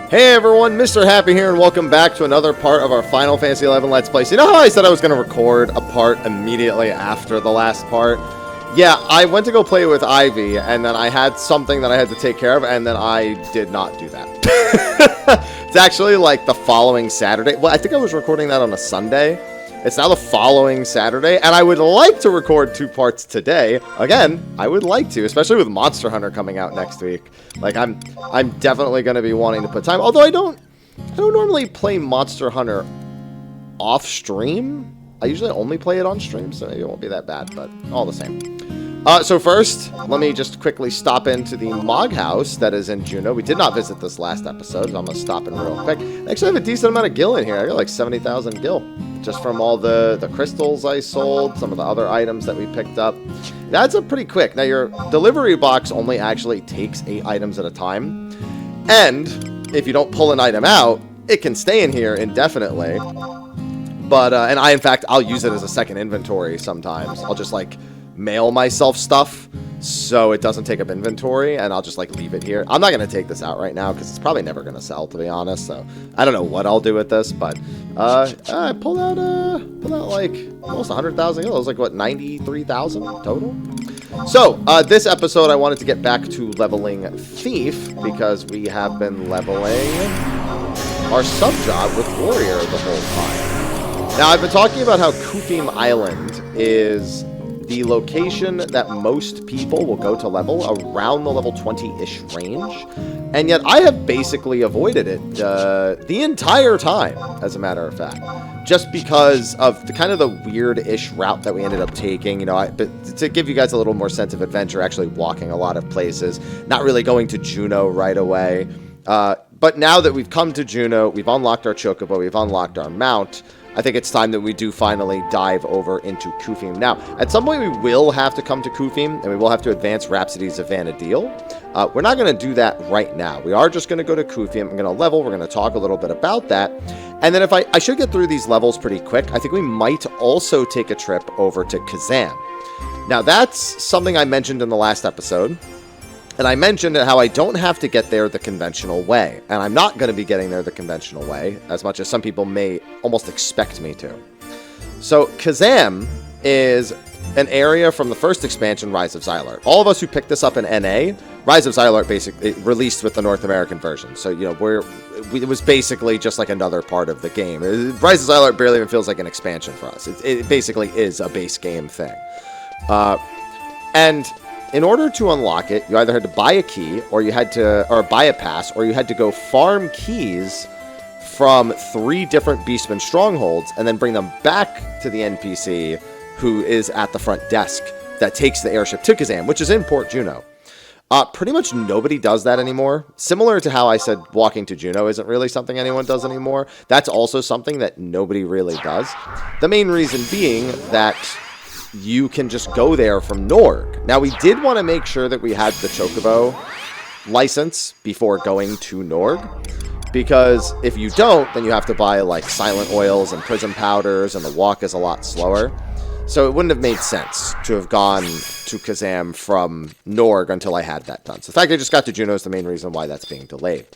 Hey everyone, Mr. Happy here, and welcome back to another part of our Final Fantasy XI Let's Play. So you know how I said I was going to record a part immediately after the last part? Yeah, I went to go play with Ivy, and then I had something that I had to take care of, and then I did not do that. It's actually like the following Saturday. Well, I think I was recording that on a Sunday. It's now the following Saturday, and I would like to record 2 parts today. Again, I would like to, especially with Monster Hunter coming out next week. Like, I'm definitely going to be wanting to put time. Although I don't normally play Monster Hunter off stream. I usually only play it on stream, so maybe it won't be that bad, but all the same. So first, let me just quickly stop into the Mog House that is in Juneau. We did not visit this last episode, so I'm going to stop in real quick. I actually have a decent amount of gil in here. I got like 70,000 gil. Just from all the crystals I sold, some of the other items that we picked up. That's up pretty quick. Now, your delivery box only actually takes 8 items at a time. And if you don't pull an item out, it can stay in here indefinitely. But, and in fact, I'll use it as a second inventory sometimes. I'll just, like, mail myself stuff so it doesn't take up inventory, and I'll just, like, leave it here. I'm not going to take this out right now because it's probably never going to sell, to be honest. So, I don't know what I'll do with this, but, I pulled out, like, almost 100,000. It was, like, what, 93,000 total? So, this episode, I wanted to get back to leveling Thief because we have been leveling our sub-job with Warrior the whole time. Now, I've been talking about how Qufim Island is the location that most people will go to level around the level 20-ish range, and yet I have basically avoided it the entire time, as a matter of fact, just because of the kind of the weird-ish route that we ended up taking. You know, but to give you guys a little more sense of adventure, actually walking a lot of places, not really going to Juneau right away. But now that we've come to Juneau, we've unlocked our Chocobo, we've unlocked our mount, I think it's time that we do finally dive over into Qufim. Now, at some point we will have to come to Qufim, and we will have to advance Rhapsodies of Vana'diel. We're not going to do that right now. We are just going to go to Qufim. I'm going to level. We're going to talk a little bit about that. And then if I should get through these levels pretty quick, I think we might also take a trip over to Kazam. Now, that's something I mentioned in the last episode. And I mentioned how I don't have to get there the conventional way. And I'm not going to be getting there the conventional way, as much as some people may almost expect me to. So, Kazam is an area from the first expansion, Rise of Xylart. All of us who picked this up in NA, Rise of Xylart basically released with the North American version. So, you know, it was basically just like another part of the game. Rise of Xylart barely even feels like an expansion for us. It basically is a base game thing. And in order to unlock it, you either had to buy a key, or buy a pass, or you had to go farm keys from 3 different Beastman strongholds, and then bring them back to the NPC who is at the front desk that takes the airship to Kazam, which is in Port Juneau. Pretty much nobody does that anymore. Similar to how I said walking to Juneau isn't really something anyone does anymore. That's also something that nobody really does. The main reason being that you can just go there from Norg. Now, we did want to make sure that we had the Chocobo license before going to Norg, because if you don't, then you have to buy, like, silent oils and prism powders, and the walk is a lot slower. So it wouldn't have made sense to have gone to Kazam from Norg until I had that done. So the fact I just got to Juneau is the main reason why that's being delayed.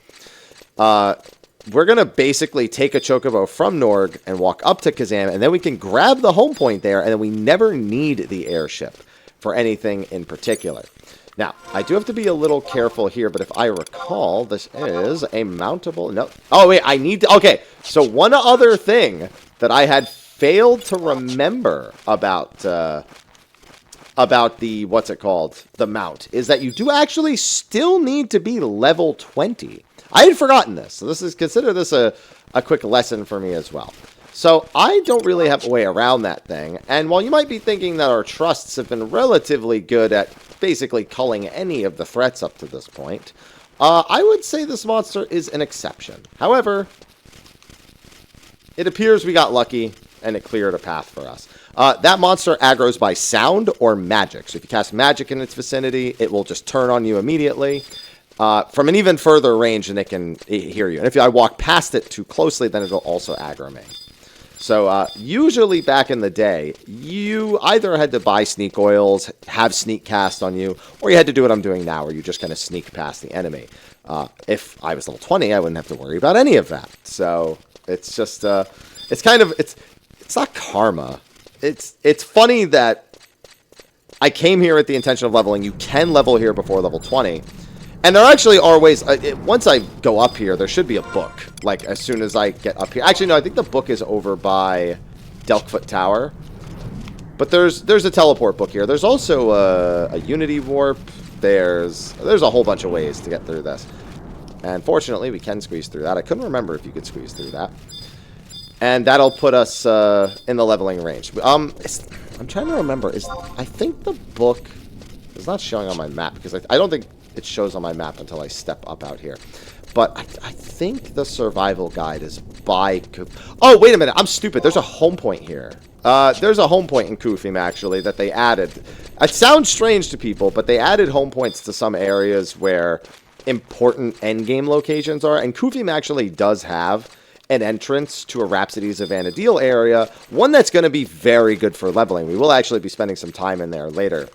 We're going to basically take a Chocobo from Norg and walk up to Kazam, and then we can grab the home point there, and then we never need the airship for anything in particular. Now, I do have to be a little careful here, but if I recall, this is a mountable... No. Oh, wait, I need to... Okay, so one other thing that I had failed to remember about the... What's it called? The mount, is that you do actually still need to be level 20. I had forgotten this, so consider this a quick lesson for me as well. So I don't really have a way around that thing, and while you might be thinking that our trusts have been relatively good at basically culling any of the threats up to this point, I would say this monster is an exception. However, it appears we got lucky, and it cleared a path for us. That monster aggroes by sound or magic, so if you cast magic in its vicinity, it will just turn on you immediately. From an even further range than it can hear you. And if I walk past it too closely, then it'll also aggro me. So, usually back in the day, you either had to buy sneak oils, have sneak cast on you, or you had to do what I'm doing now, where you just kind of sneak past the enemy. If I was level 20, I wouldn't have to worry about any of that. So it's just, it's kind of, it's not karma. It's funny that I came here with the intention of leveling. You can level here before level 20. And there actually are ways, once I go up here, there should be a book, like, as soon as I get up here. Actually, no, I think the book is over by Delkfoot Tower. But there's a teleport book here. There's also a Unity Warp. There's a whole bunch of ways to get through this. And fortunately, we can squeeze through that. I couldn't remember if you could squeeze through that. And that'll put us in the leveling range. I'm trying to remember. I think the book is not showing on my map, because I don't think it shows on my map until I step up out here. But I think the survival guide is by... Oh, wait a minute. I'm stupid. There's a home point here. There's a home point in Qufim, actually, that they added. It sounds strange to people, but they added home points to some areas where important endgame locations are. And Qufim actually does have an entrance to a Rhapsodies of Vana'diel area. One that's going to be very good for leveling. We will actually be spending some time in there later.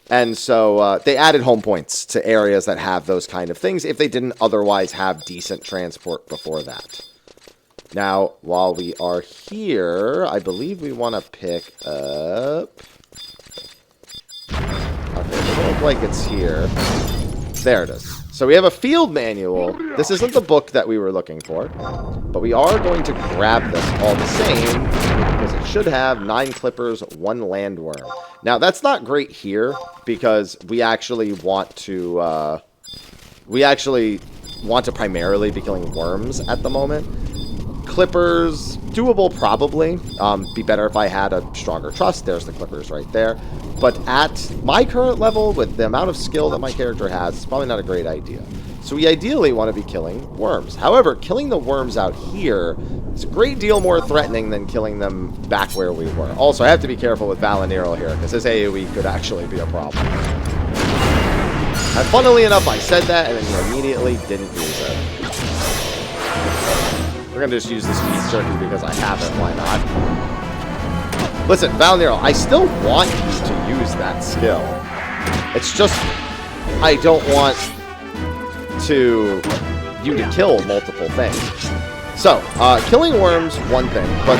And so they added home points to areas that have those kind of things if they didn't otherwise have decent transport before that. Now, while we are here, I believe we want to pick up... Okay, it doesn't look like it's here. There it is. So we have a field manual. This isn't the book that we were looking for, but we are going to grab this all the same, because it should have 9 clippers, 1 landworm. Now, that's not great here, because we actually want to primarily be killing worms at the moment. Clippers, doable probably. Be better if I had a stronger trust. There's the clippers right there. But at my current level, with the amount of skill that my character has, it's probably not a great idea. So we ideally want to be killing worms. However, killing the worms out here is a great deal more threatening than killing them back where we were. Also, I have to be careful with Valinero here, because his AoE could actually be a problem. And funnily enough, I said that, and then he immediately didn't use it. We're going to just use this beef jerky because I have it. Why not? Listen, Valinero, I still want you to use that skill. It's just, I don't want you to kill multiple things. So, killing worms, one thing. But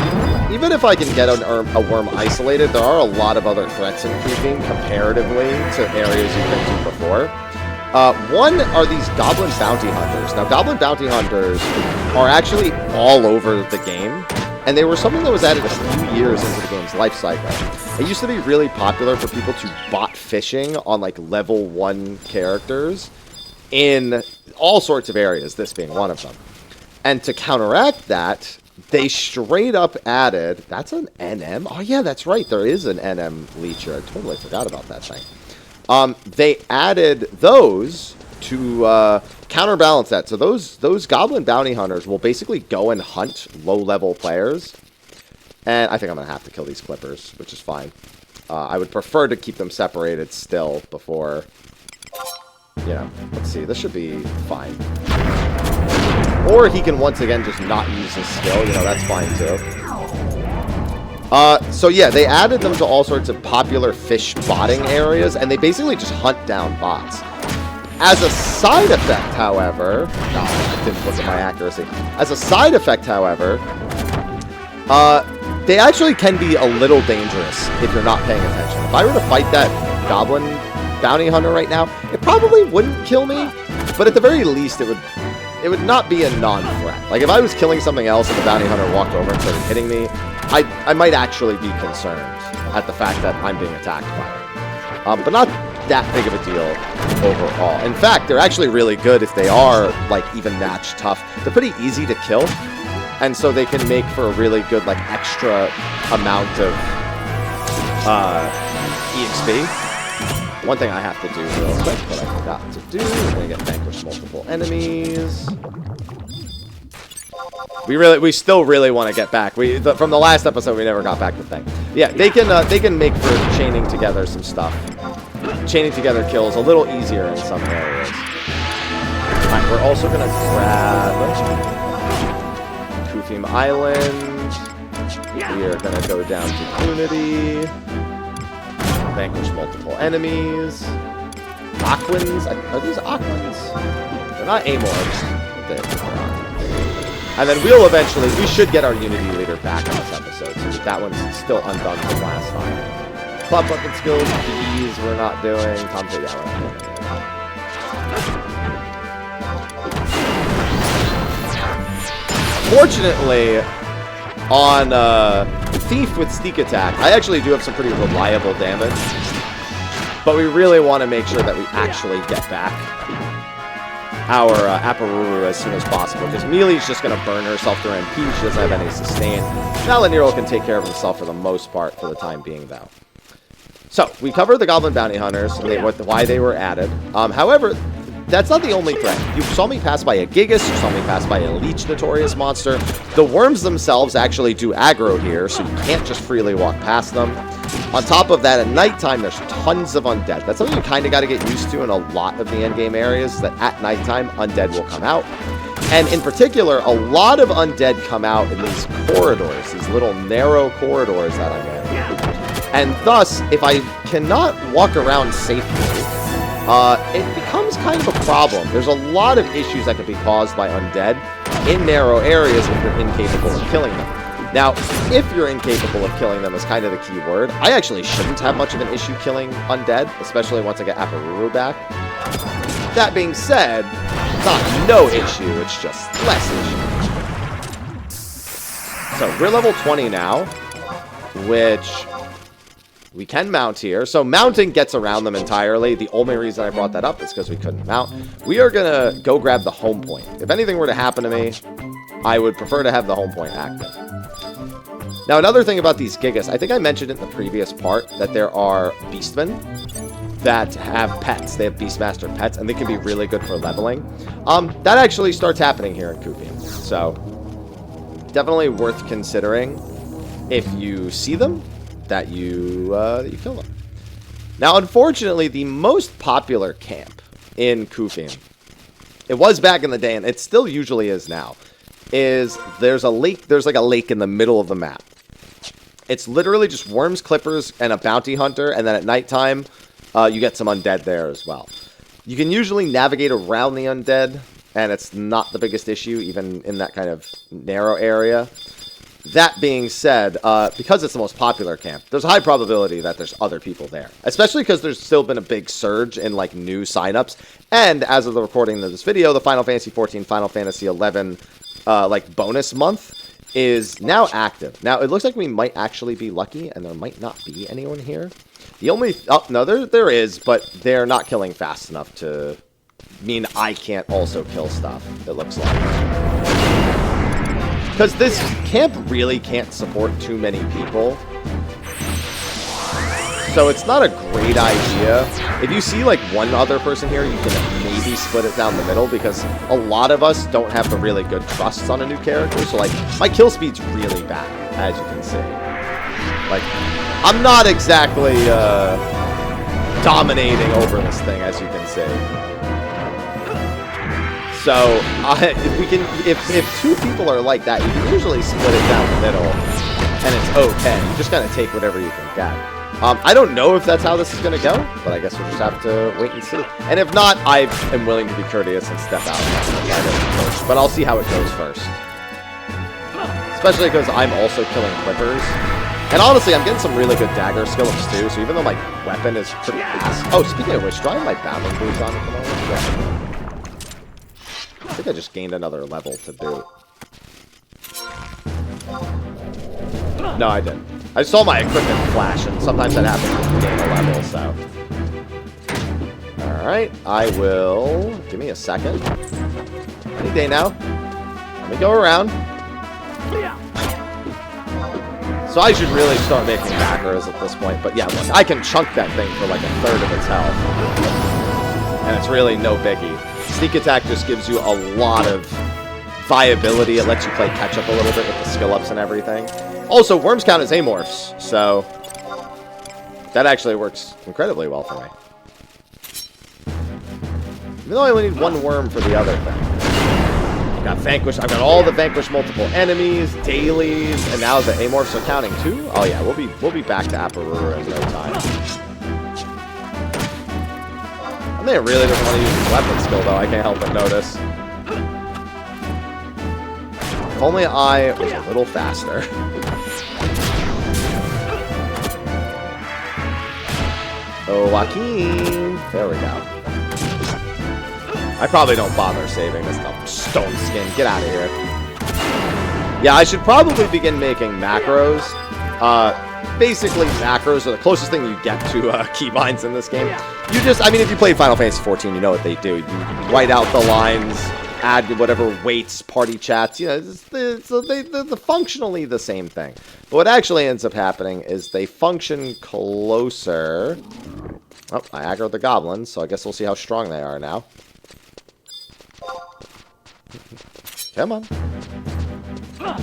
even if I can get a worm isolated, there are a lot of other threats in Qufim comparatively to areas you've been to before. One are these Goblin Bounty Hunters. Now, Goblin Bounty Hunters are actually all over the game, and they were something that was added a few years into the game's life cycle. It used to be really popular for people to bot fishing on, like, level 1 characters in all sorts of areas, this being one of them. And to counteract that, they straight up added... That's an NM? Oh, yeah, that's right. There is an NM leecher. I totally forgot about that thing. They added those to counterbalance that. So those Goblin Bounty Hunters will basically go and hunt low-level players. And I think I'm going to have to kill these Clippers, which is fine. I would prefer to keep them separated still before... You know, let's see. This should be fine. Or he can once again just not use his skill. You know, that's fine too. So yeah, they added them to all sorts of popular fish botting areas, and they basically just hunt down bots. As a side effect, however... No, I didn't look at my accuracy. As a side effect, however... they actually can be a little dangerous if you're not paying attention. If I were to fight that Goblin Bounty Hunter right now, it probably wouldn't kill me, but at the very least it would not be a non-threat. Like, if I was killing something else and the Bounty Hunter walked over and started hitting me, I might actually be concerned at the fact that I'm being attacked by it. But not that big of a deal overall. In fact, they're actually really good if they are, like, even match tough. They're pretty easy to kill, and so they can make for a really good, like, extra amount of EXP. One thing I have to do real quick that I forgot to do, we're going to get vanquish multiple enemies. We still really want to get back. From the last episode, we never got back the thing. Yeah, they can make for chaining together some stuff. Chaining together kills a little easier in some areas. Alright, we're also going to grab Qufim Island. We are going to go down to Unity. Vanquish multiple enemies. Aquans. Are these Aquans? They're not Amorphs. And then we'll eventually, we should get our Unity leader back in this episode, so that one's still undone from last time. Club weapon skills, these we're not doing. Tom said, yeah, we're not doing it. Fortunately, on Thief with Sneak Attack, I actually do have some pretty reliable damage. But we really want to make sure that we actually get back our Aparuru as soon as possible, because Mealy's just going to burn herself through MP. She doesn't have any sustain. Nero can take care of himself for the most part for the time being, though. So, we covered the Goblin Bounty Hunters, why they were added. However, that's not the only threat. You saw me pass by a Gigas, you saw me pass by a Leech Notorious monster. The worms themselves actually do aggro here, so you can't just freely walk past them. On top of that, at nighttime, there's tons of undead. That's something you kind of got to get used to in a lot of the endgame areas, is that at nighttime, undead will come out. And in particular, a lot of undead come out in these corridors, these little narrow corridors that I'm in. And thus, if I cannot walk around safely, it becomes kind of a problem. There's a lot of issues that can be caused by undead in narrow areas if you're incapable of killing them. Now, if you're incapable of killing them is kind of the key word. I actually shouldn't have much of an issue killing undead, especially once I get Aparuru back. That being said, it's not no issue, it's just less issue. So, we're level 20 now, which we can mount here. So, mounting gets around them entirely. The only reason I brought that up is because we couldn't mount. We are going to go grab the home point. If anything were to happen to me, I would prefer to have the home point active. Now, another thing about these Gigas, I think I mentioned in the previous part that there are Beastmen that have pets. They have Beastmaster pets, and they can be really good for leveling. That actually starts happening here in Qufim. So, definitely worth considering if you see them, that you kill them. Now, unfortunately, the most popular camp in Qufim, it was back in the day, and it still usually is now, is there's a lake. There's like a lake in the middle of the map. It's literally just worms, clippers, and a bounty hunter, and then at nighttime, you get some undead there as well. You can usually navigate around the undead, and it's not the biggest issue, even in that kind of narrow area. That being said, because it's the most popular camp, there's a high probability that there's other people there. Especially because there's still been a big surge in, like, new signups. And as of the recording of this video, the Final Fantasy XIV, Final Fantasy XI, like, bonus month is now active. Now, it looks like we might actually be lucky, and there might not be anyone here. The only... Oh, no, there is, but they're not killing fast enough to mean I can't also kill stuff, it looks like. Because this camp really can't support too many people. So it's not a great idea. If you see, like, one other person here, you can maybe split it down the middle, because a lot of us don't have the really good trusts on a new character. So, like, my kill speed's really bad, as you can see. Like, I'm not exactly dominating over this thing, as you can see. So, if two people are like that, you can usually split it down the middle, and it's okay. You just gotta take whatever you can get. I don't know if that's how this is gonna go, but I guess we'll just have to wait and see. And if not, I am willing to be courteous and step out. But I'll see how it goes first. Especially because I'm also killing clippers. And honestly, I'm getting some really good dagger skill-ups too, so even though my weapon is pretty... Oh, speaking of which, do I have my battling boots on at the moment? Yeah. I think I just gained another level to boot. No, I didn't. I saw my equipment flash, and sometimes that happens when you gain a level, so... Alright, I will... Give me a second. Any day now. Let me go around. So I should really start making daggers at this point, but yeah, look, I can chunk that thing for like a third of its health. And it's really no biggie. Sneak attack just gives you a lot of viability. It lets you play catch up a little bit with the skill ups and everything. Also, worms count as amorphs, so that actually works incredibly well for me. Even though I only need one worm for the other thing. I've got vanquish. I've got all the vanquish multiple enemies, dailies, and now the amorphs are counting too. Oh yeah, we'll be back to Aparuru in no time. Man really doesn't want to use his weapon skill, though. I can't help but notice. If only I was a little faster. Oh, Joaquin. There we go. I probably don't bother saving this stuff. Stone skin. Get out of here. Yeah, I should probably begin making macros. Basically, macros are the closest thing you get to keybinds in this game. You just, I mean, if you play Final Fantasy XIV, you know what they do. You write out the lines, add whatever weights, party chats. You know, they're functionally the same thing. But what actually ends up happening is they function closer. Oh, I aggroed the goblins, so I guess we'll see how strong they are now. Come on.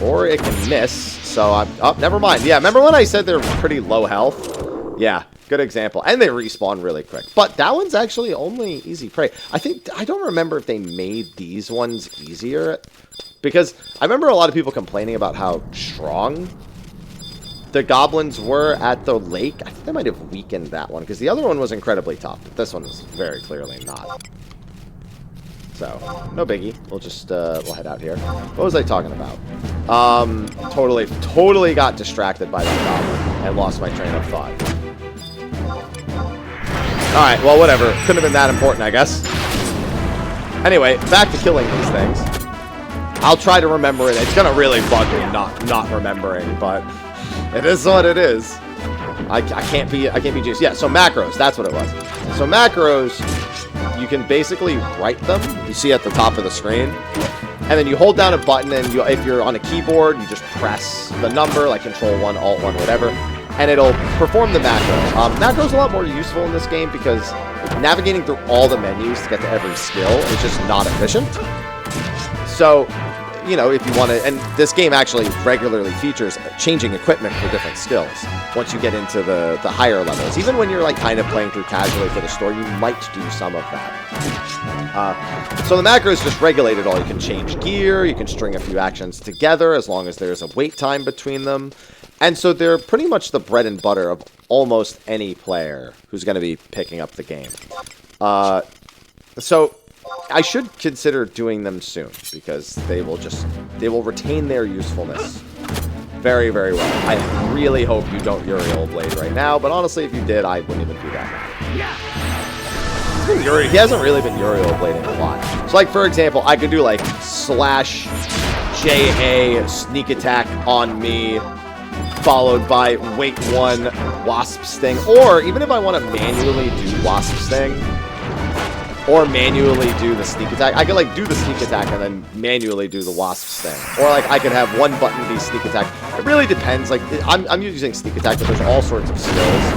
Or it can miss, so I'm... Oh, never mind. Yeah, remember when I said they're pretty low health? Yeah, good example. And they respawn really quick. But that one's actually only easy prey. I don't remember if they made these ones easier. Because I remember a lot of people complaining about how strong the goblins were at the lake. I think they might have weakened that one, because the other one was incredibly tough. But this one was very clearly not. So, no biggie. We'll just, we'll head out here. What was I talking about? Totally got distracted by that goblin and lost my train of thought. Alright, well, whatever. Couldn't have been that important, I guess. Anyway, back to killing these things. I'll try to remember it. It's gonna really bug me not remembering, but it is what it is. I can't be genius. Yeah, so macros, that's what it was. So macros, you can basically write them. You see at the top of the screen. And then you hold down a button, and if you're on a keyboard, you just press the number, like Control 1, Alt 1, whatever, and it'll perform the macro. Macro's a lot more useful in this game because navigating through all the menus to get to every skill is just not efficient. So, you know, if you want to, and this game actually regularly features changing equipment for different skills once you get into the higher levels. Even when you're like kind of playing through casually for the story, you might do some of that. So the macro is just regulated all. You can change gear, you can string a few actions together as long as there's a wait time between them. And so they're pretty much the bread and butter of almost any player who's going to be picking up the game. So I should consider doing them soon because they will retain their usefulness very, very well. I really hope you don't Uriel Blade right now, but honestly, if you did, I wouldn't even do that. He hasn't really been Uriel Blading a lot. So, like, for example, I could do, like, /JA sneak attack on me, followed by wait 1 Wasp Sting, or even if I want to manually do Wasp Sting, or manually do the sneak attack. I could, like, do the sneak attack and then manually do the Wasp Sting. Or, like, I could have one button be sneak attack. It really depends. Like, I'm using sneak attack, but there's all sorts of skills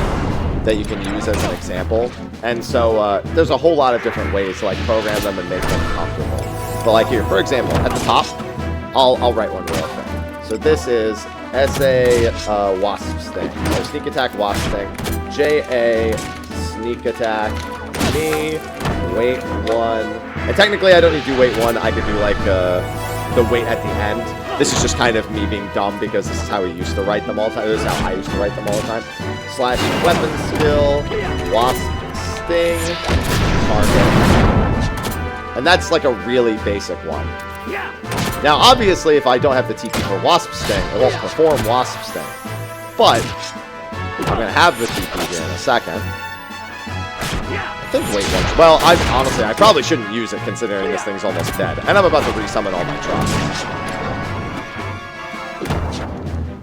that you can use as an example. And so, there's a whole lot of different ways to, like, program them and make them comfortable. But, like, here, for example, at the top, I'll write one real quick. So this is SA Wasp Sting. So sneak attack, Wasp Sting. JA sneak attack, me. Wait 1. And technically, I don't need to do wait 1. I could do, like, the wait at the end. This is just kind of me being dumb because this is how we used to write them all the time. This is how I used to write them all the time. / weapon skill, Wasp Sting, target. And that's, like, a really basic one. Now, obviously, if I don't have the TP for Wasp Sting, it won't perform Wasp Sting. But I'm going to have the TP here in a second. I think wait 1. Well, honestly, I probably shouldn't use it considering this thing's almost dead. And I'm about to resummon all my trusts.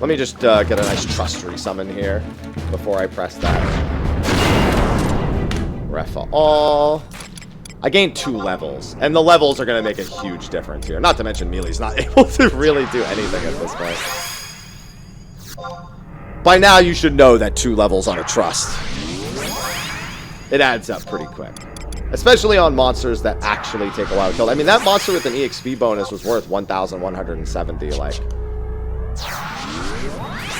Let me just get a nice trust resummon here before I press that. Ref all. I gained 2 levels, and the levels are going to make a huge difference here. Not to mention Mealy's not able to really do anything at this point. By now, you should know that 2 levels on a trust. It adds up pretty quick. Especially on monsters that actually take a while to kill. I mean, that monster with an EXP bonus was worth 1,170, like.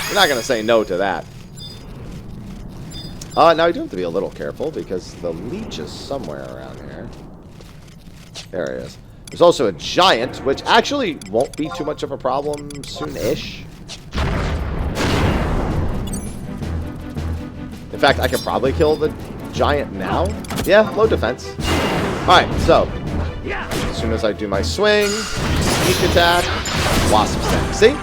You're not going to say no to that. Now you do have to be a little careful because the leech is somewhere around here. There he is. There's also a giant, which actually won't be too much of a problem soon-ish. In fact, I could probably kill the giant now? Yeah, low defense. Alright, so as soon as I do my swing, sneak attack, wasp sting. See?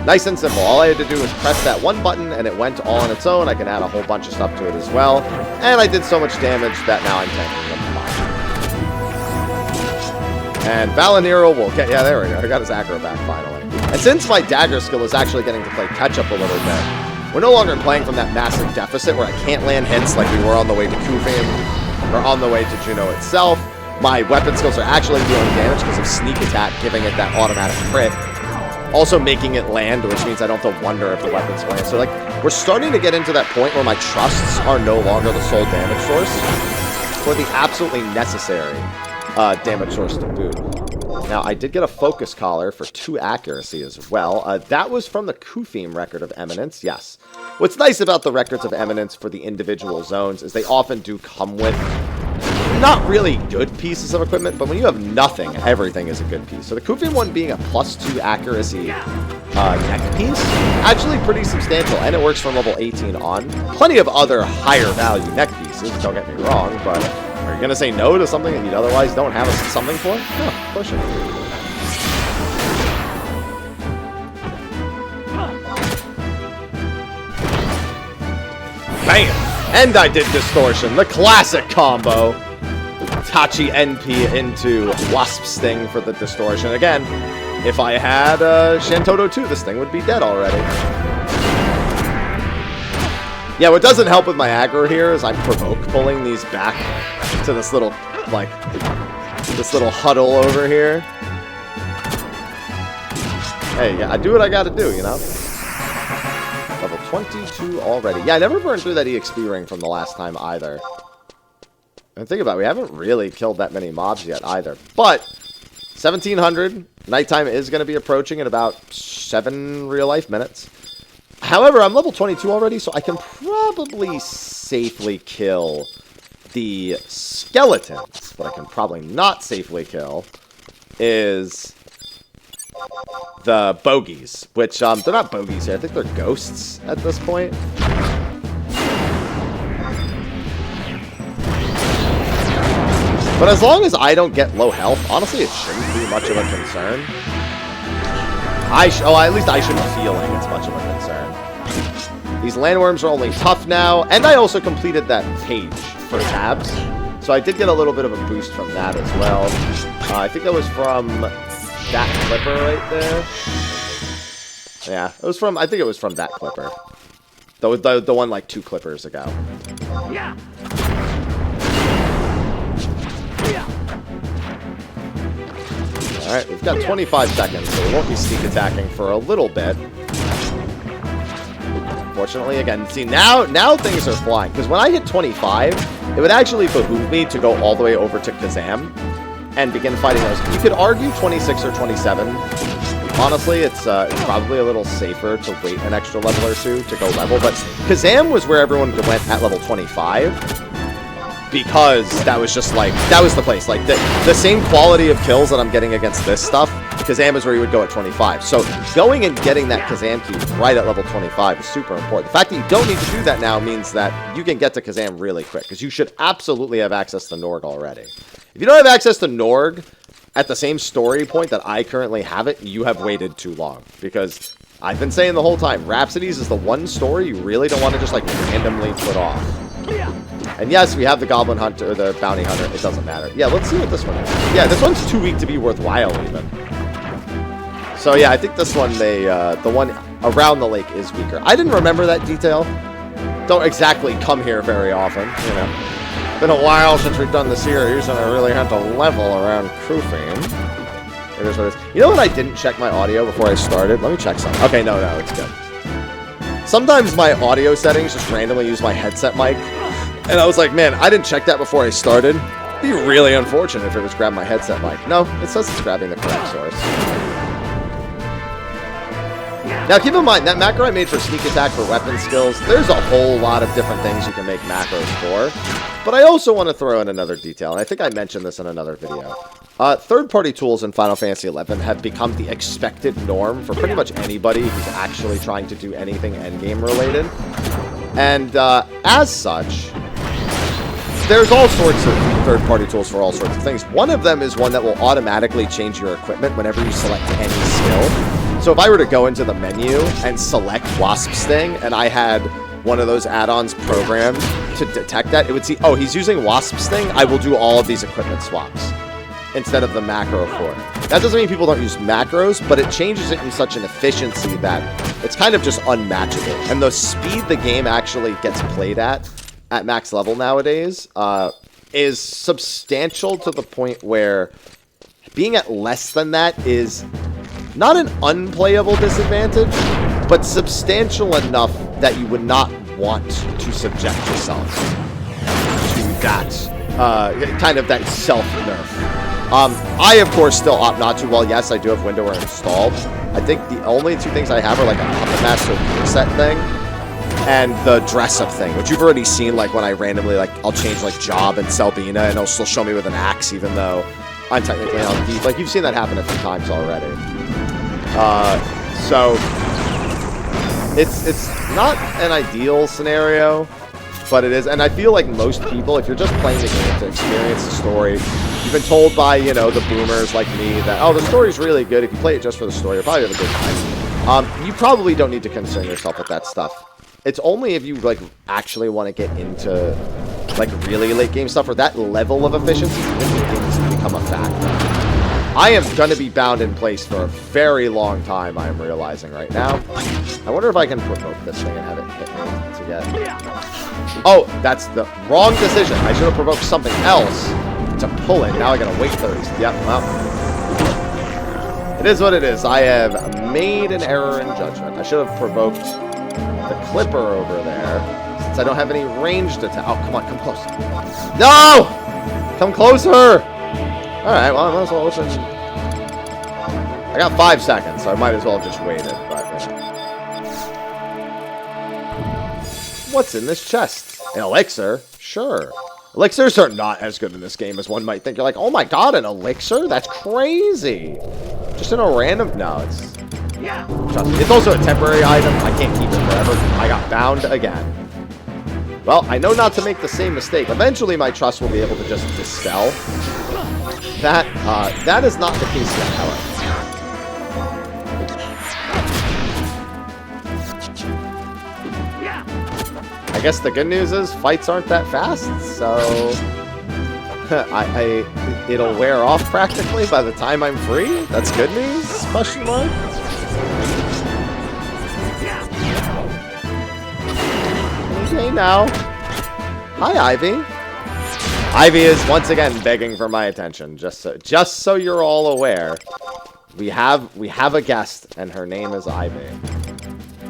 Nice and simple. All I had to do was press that one button and it went all on its own. I can add a whole bunch of stuff to it as well. And I did so much damage that now I'm tanking them. And Valinero will get... Yeah, there we go. I got his aggro back finally. And since my dagger skill is actually getting to play catch-up a little bit, we're no longer playing from that massive deficit where I can't land hits like we were on the way to Qufim or on the way to Juno itself. My weapon skills are actually dealing damage because of sneak attack, giving it that automatic crit. Also making it land, which means I don't have to wonder if the weapon's going to land. So, like, we're starting to get into that point where my trusts are no longer the sole damage source, or the absolutely necessary damage source to boot. Now, I did get a focus collar for 2 accuracy as well. That was from the Qufim record of Eminence, yes. What's nice about the records of Eminence for the individual zones is they often do come with not really good pieces of equipment, but when you have nothing, everything is a good piece. So the Qufim one being a +2 accuracy neck piece, actually pretty substantial, and it works from level 18 on. Plenty of other higher value neck pieces, don't get me wrong, but are you going to say no to something that you otherwise don't have something for? No, push it. Bam! And I did Distortion, the classic combo. Tachi NP into Wasp Sting for the Distortion. Again, if I had Shantoto 2, this thing would be dead already. Yeah, what doesn't help with my aggro here is I'm provoke pulling these back to this little, like, this little huddle over here. Hey, I do what I gotta do, you know? Level 22 already. Yeah, I never burned through that EXP ring from the last time either. And think about it, we haven't really killed that many mobs yet either. But 1700, nighttime is going to be approaching in about 7 real-life minutes. However, I'm level 22 already, so I can probably safely kill the skeletons. What I can probably not safely kill is the bogies, which, they're not bogies here. I think they're ghosts at this point. But as long as I don't get low health, honestly, it shouldn't be much of a concern. At least I shouldn't be feeling it's much of a concern. These landworms are only tough now, and I also completed that page for tabs. So I did get a little bit of a boost from that as well. I think that was from that clipper right there. Yeah, it was from, I think it was from that clipper. The one like 2 clippers ago. Yeah. Alright, we've got 25 seconds, so we won't be sneak attacking for a little bit. Fortunately, again, see, now things are flying. Because when I hit 25, it would actually behoove me to go all the way over to Kazam and begin fighting those. You could argue 26 or 27. Honestly, it's probably a little safer to wait an extra level or 2 to go level. But Kazam was where everyone went at level 25. Because that was just like, that was the place. Like, the same quality of kills that I'm getting against this stuff, Kazam is where you would go at 25. So, going and getting that Kazam key right at level 25 is super important. The fact that you don't need to do that now means that you can get to Kazam really quick, because you should absolutely have access to Norg already. If you don't have access to Norg at the same story point that I currently have it, you have waited too long. Because I've been saying the whole time, Rhapsodies is the one story you really don't want to just, like, randomly put off. And yes, we have the Goblin Hunter, or the Bounty Hunter. It doesn't matter. Yeah, let's see what this one is. Yeah, this one's too weak to be worthwhile, even. So yeah, I think this one, the one around the lake is weaker. I didn't remember that detail. Don't exactly come here very often, you know. Been a while since we've done the series, and I really had to level around Qufim. It is what it is. You know what I didn't check my audio before I started? Let me check something. Okay, no, it's good. Sometimes my audio settings just randomly use my headset mic. And I was like, man, I didn't check that before I started. It'd be really unfortunate if it was grabbing my headset mic. No, it says it's grabbing the correct source. Now, keep in mind, that macro I made for sneak attack for weapon skills, there's a whole lot of different things you can make macros for. But I also want to throw in another detail, and I think I mentioned this in another video. Third-party tools in Final Fantasy XI have become the expected norm for pretty much anybody who's actually trying to do anything endgame related. And as such, there's all sorts of third-party tools for all sorts of things. One of them is one that will automatically change your equipment whenever you select any skill. So if I were to go into the menu and select Wasp Sting, and I had one of those add-ons programmed to detect that, it would see, oh, he's using Wasp Sting, I will do all of these equipment swaps instead of the macro for it. That doesn't mean people don't use macros, but it changes it in such an efficiency that it's kind of just unmatchable. And the speed the game actually gets played at max level nowadays is substantial to the point where being at less than that is not an unplayable disadvantage, but substantial enough that you would not want to subject yourself to that kind of that self-nerf. I, of course, still opt not to. Well, yes, I do have Windower installed. I think the only two things I have are like a Puppet Master preset thing and the dress-up thing, which you've already seen, like when I randomly, like, I'll change like Job and Selbina, and it'll still show me with an axe, even though I'm technically on deep. Like, you've seen that happen a few times already. So it's not an ideal scenario, but it is. And I feel like most people, if you're just playing the game to experience the story, you've been told by, you know, the boomers like me that, oh, the story's really good. If you play it just for the story, you'll probably have a good time. You probably don't need to concern yourself with that stuff. It's only if you, like, actually want to get into, like, really late game stuff or that level of efficiency begins to become a factor. I am going to be bound in place for a very long time, I am realizing right now. I wonder if I can provoke this thing and have it hit me to get... Oh, that's the wrong decision. I should have provoked something else to pull it. Now I gotta wait 30. Yep, well. It is what it is. I have made an error in judgment. I should have provoked the Clipper over there, since I don't have any ranged attack. Oh, come on, come close. No! Come closer! Alright, well, I might as well open... I got 5 seconds, so I might as well have just waited, but, you know. What's in this chest? An elixir? Sure. Elixirs are not as good in this game as one might think. You're like, oh my god, an elixir? That's crazy. Just in a random... No, it's... Trust me. It's also a temporary item. I can't keep it forever. I got bound again. Well, I know not to make the same mistake. Eventually, my trust will be able to just dispel that. That is not the case yet, however. I guess the good news is fights aren't that fast, so it'll wear off practically by the time I'm free. That's good news? Question mark. Okay, now. Hi, Ivy. Ivy is once again begging for my attention. Just so you're all aware, we have a guest, and her name is Ivy.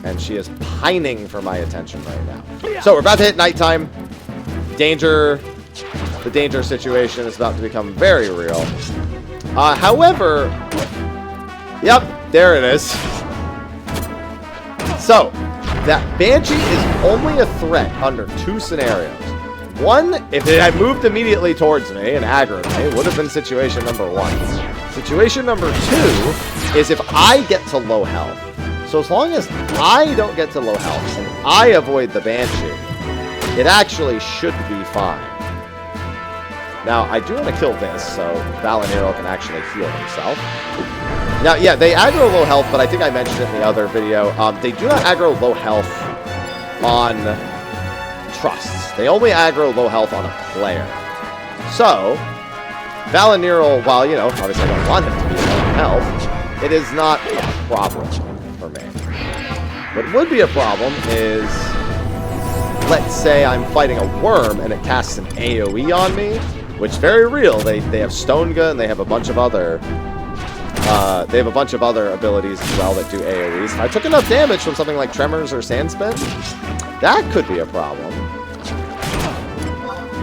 And she is pining for my attention right now. So we're about to hit nighttime. Danger. The danger situation is about to become very real. However, yep, there it is. So, that Banshee is only a threat under 2 scenarios. One, if it had moved immediately towards me and aggroed me, it would have been situation number 1. Situation number 2 is if I get to low health. So as long as I don't get to low health and I avoid the Banshee, it actually should be fine. Now, I do want to kill this so Valinero can actually heal himself. Now, yeah, they aggro low health, but I think I mentioned it in the other video. They do not aggro low health on trusts. They only aggro low health on a player. So, Valinero, while, you know, obviously I don't want him to be low health, it is not a problem for me. What would be a problem is, let's say I'm fighting a worm and it casts an AoE on me, which is very real. They have Stone Gun, they have a bunch of other abilities as well that do AoEs. If I took enough damage from something like Tremors or Sandspin, that could be a problem.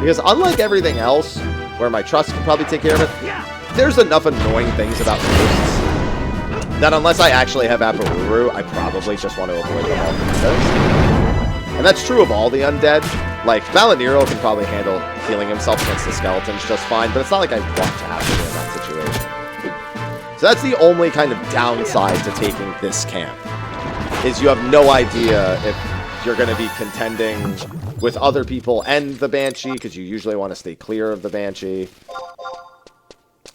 Because unlike everything else, where my trust can probably take care of it, there's enough annoying things about ghosts that unless I actually have Aperuru, I probably just want to avoid them all. And that's true of all the undead. Like, Valinero can probably handle healing himself against the skeletons just fine, but it's not like I want to have to be in that situation. So that's the only kind of downside to taking this camp, is you have no idea if you're going to be contending with other people and the Banshee, because you usually want to stay clear of the Banshee.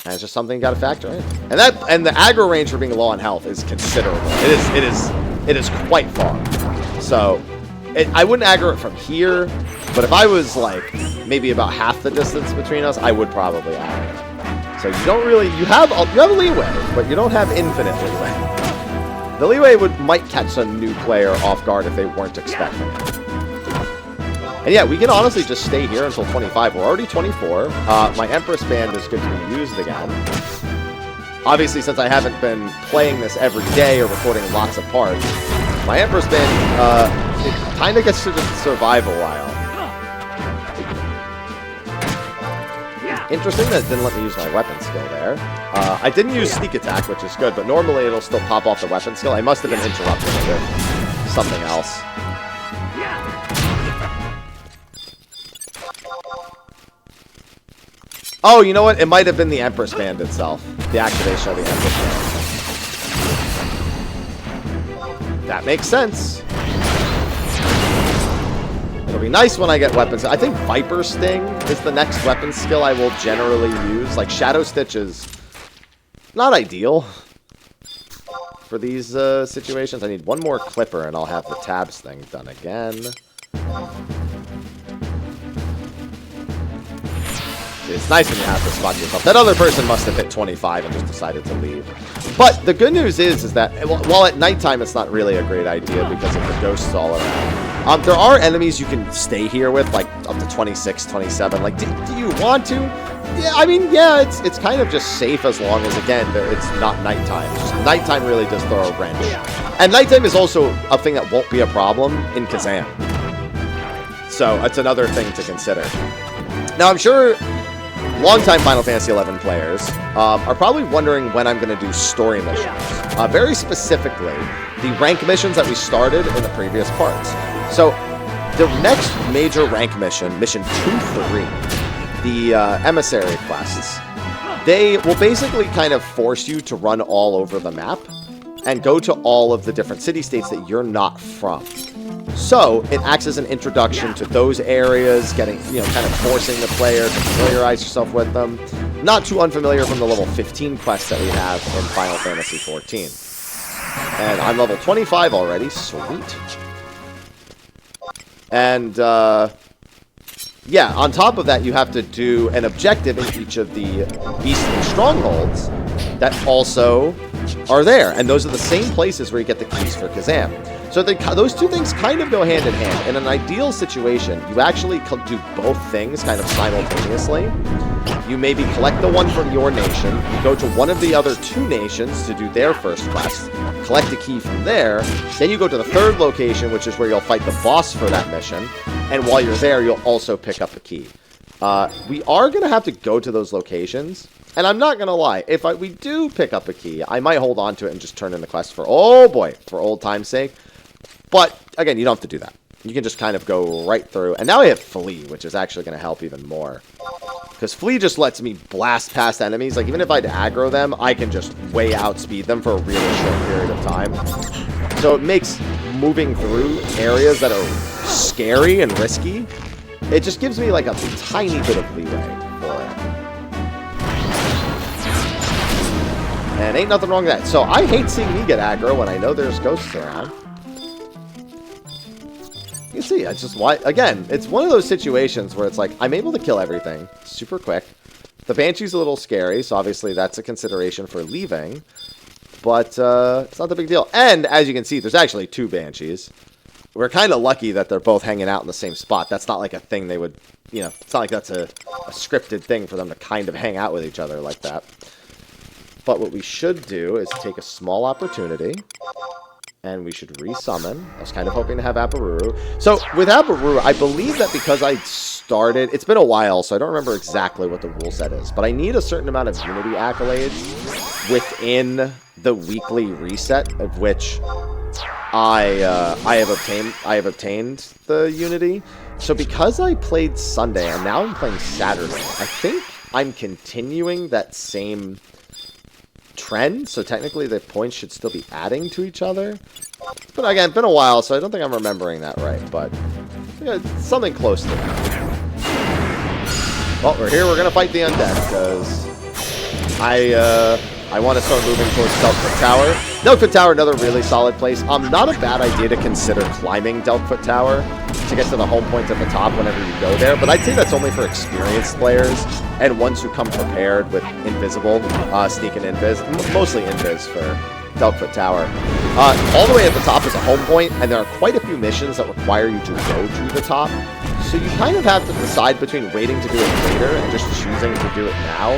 And it's just something you got to factor in. And the aggro range for being low on health is considerable. It is quite far. So I wouldn't aggro it from here, but if I was like maybe about half the distance between us, I would probably aggro it. So you don't really, you have a leeway, but you don't have infinite leeway. The leeway might catch a new player off guard if they weren't expecting it. And yeah, we can honestly just stay here until 25. We're already 24. My Empress Band is good to be used again. Obviously, since I haven't been playing this every day or recording lots of parts, my Empress Band, it kind of gets to just survive a while. Interesting that it didn't let me use my weapon skill there. I didn't use sneak attack, which is good, but normally it'll still pop off the weapon skill. I must have been interrupting it with something else. Oh, you know what? It might have been the Empress Band itself. The activation of the Empress Band. That makes sense. It'll be nice when I get weapons. I think Viper Sting is the next weapon skill I will generally use. Like, Shadow Stitch is not ideal for these situations. I need one more Clipper, and I'll have the tabs thing done again. It's nice when you have to spot yourself. That other person must have hit 25 and just decided to leave. But the good news is that while at nighttime it's not really a great idea because of the ghosts all around. There are enemies you can stay here with, like up to 26, 27. Like, do you want to? Yeah, I mean, yeah, it's kind of just safe as long as, again, it's not nighttime. Just nighttime really does throw a wrench. And nighttime is also a thing that won't be a problem in Kazam. So it's another thing to consider. Now, I'm sure longtime Final Fantasy XI players are probably wondering when I'm going to do story missions. Very specifically, the rank missions that we started in the previous parts. So, the next major rank mission, Mission 2-3, the Emissary quests, they will basically kind of force you to run all over the map and go to all of the different city-states that you're not from. So, it acts as an introduction to those areas, getting, kind of forcing the player to familiarize yourself with them. Not too unfamiliar from the level 15 quests that we have in Final Fantasy XIV. And I'm level 25 already, sweet. And, yeah, on top of that, you have to do an objective in each of the beastly strongholds that also are there. And those are the same places where you get the keys for Kazam. So those two things kind of go hand in hand. In an ideal situation, you actually do both things kind of simultaneously. You maybe collect the one from your nation, you go to one of the other two nations to do their first quest, collect a key from there, then you go to the third location, which is where you'll fight the boss for that mission, and while you're there, you'll also pick up a key. We are going to have to go to those locations, and I'm not going to lie, if we do pick up a key, I might hold on to it and just turn in the quest for old time's sake. But, again, you don't have to do that. You can just kind of go right through. And now I have Flee, which is actually going to help even more. Because Flee just lets me blast past enemies. Like, even if I'd aggro them, I can just way outspeed them for a really short period of time. So it makes moving through areas that are scary and risky, it just gives me, like, a tiny bit of leeway for it. And ain't nothing wrong with that. So I hate seeing me get aggro when I know there's ghosts around. You see, it's just why, again, it's one of those situations where it's like, I'm able to kill everything super quick. The Banshee's a little scary, so obviously that's a consideration for leaving. But it's not the big deal. And as you can see, there's actually two Banshees. We're kind of lucky that they're both hanging out in the same spot. That's not like a thing they would, it's not like that's a scripted thing for them to kind of hang out with each other like that. But what we should do is take a small opportunity. And we should resummon. I was kind of hoping to have Aparuru. So, with Aparuru, I believe that because I started... It's been a while, so I don't remember exactly what the rule set is. But I need a certain amount of Unity accolades within the weekly reset, of which I have obtained the Unity. So, because I played Sunday, and now I'm playing Saturday, I think I'm continuing that same trend, so technically the points should still be adding to each other. But again, it's been a while, so I don't think I'm remembering that right, but Yeah, something close to that. Well, we're here. We're going to fight the undead, because I want to start moving towards Delkfoot Tower. Delkfoot Tower, another really solid place. Not a bad idea to consider climbing Delkfoot Tower to get to the home point at the top whenever you go there, but I'd say that's only for experienced players and ones who come prepared with Invisible, Sneak and Invis, mostly Invis for Delkfoot Tower. All the way at the top is a home point, and there are quite a few missions that require you to go to the top. So you kind of have to decide between waiting to do it later and just choosing to do it now.